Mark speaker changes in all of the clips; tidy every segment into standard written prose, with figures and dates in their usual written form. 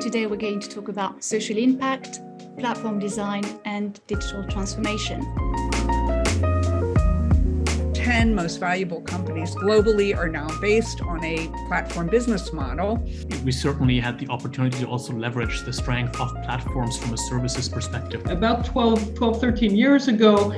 Speaker 1: today we're going to talk about social impact, platform design, and digital transformation.
Speaker 2: 10 most valuable companies globally are now based on a platform business model.
Speaker 3: We certainly had the opportunity to also leverage the strength of platforms from a services perspective.
Speaker 4: About 13 years ago,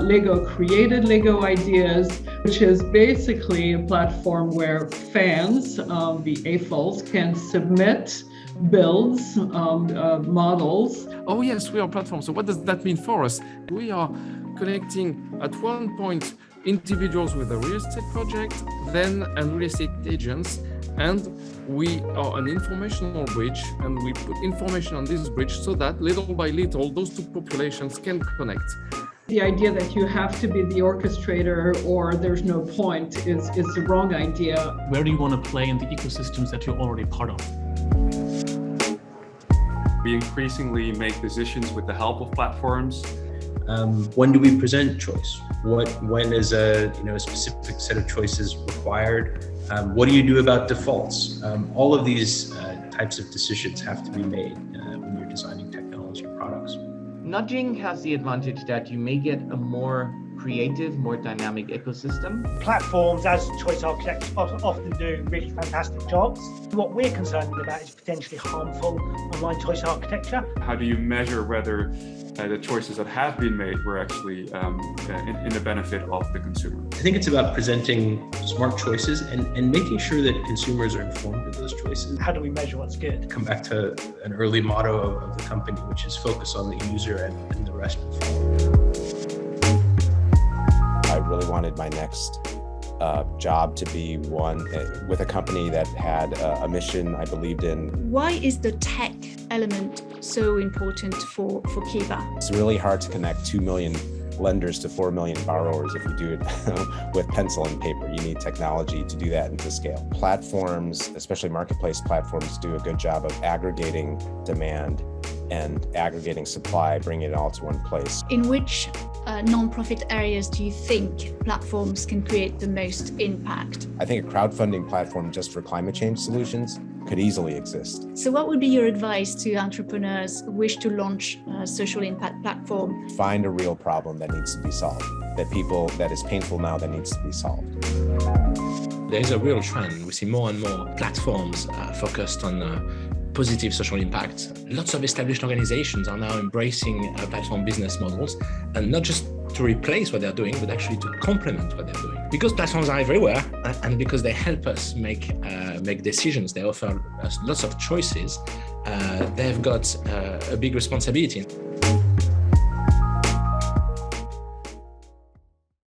Speaker 4: Lego created Lego Ideas, which is basically a platform where fans, the AFOLs, can submit builds, models.
Speaker 5: Oh yes, we are a platform. So what does that mean for us? We are connecting at one point individuals with a real estate project, then and real estate agents, and we are an informational bridge, and we put information on this bridge so that little by little those two populations can connect.
Speaker 4: The idea that you have to be the orchestrator or there's no point is the wrong idea.
Speaker 3: Where do you want to play in the ecosystems that you're already part of?
Speaker 6: We increasingly make decisions with the help of platforms.
Speaker 7: When do we present choice? When is a specific set of choices required? What do you do about defaults? All of these types of decisions have to be made when you're designing technology products.
Speaker 8: Nudging has the advantage that you may get a more creative, more dynamic ecosystem.
Speaker 9: Platforms, as choice architects often do really fantastic jobs. What we're concerned about is potentially harmful online choice architecture.
Speaker 6: How do you measure whether the choices that have been made were actually in the benefit of the consumer?
Speaker 7: I think it's about presenting smart choices and making sure that consumers are informed of those choices.
Speaker 9: How do we measure what's good?
Speaker 7: Come back to an early motto of the company, which is focus on the user and the rest will follow.
Speaker 10: I really wanted my next job to be one with a company that had a mission I believed in.
Speaker 1: Why is the tech element so important for Kiva?
Speaker 10: It's really hard to connect 2 million lenders to 4 million borrowers if you do it with pencil and paper. You need technology to do that and to scale. Platforms, especially marketplace platforms, do a good job of aggregating demand and aggregating supply, bringing it all to one place.
Speaker 1: In which non-profit areas do you think platforms can create the most impact?
Speaker 10: I think a crowdfunding platform just for climate change solutions could easily exist.
Speaker 1: So what would be your advice to entrepreneurs who wish to launch a social impact platform?
Speaker 10: Find a real problem that needs to be solved, that is painful now that needs to be solved.
Speaker 11: There's a real trend. We see more and more platforms focused on positive social impact. Lots of established organizations are now embracing platform business models, and not just to replace what they're doing, but actually to complement what they're doing. Because platforms are everywhere, and because they help us make decisions, they offer us lots of choices, they've got a big responsibility.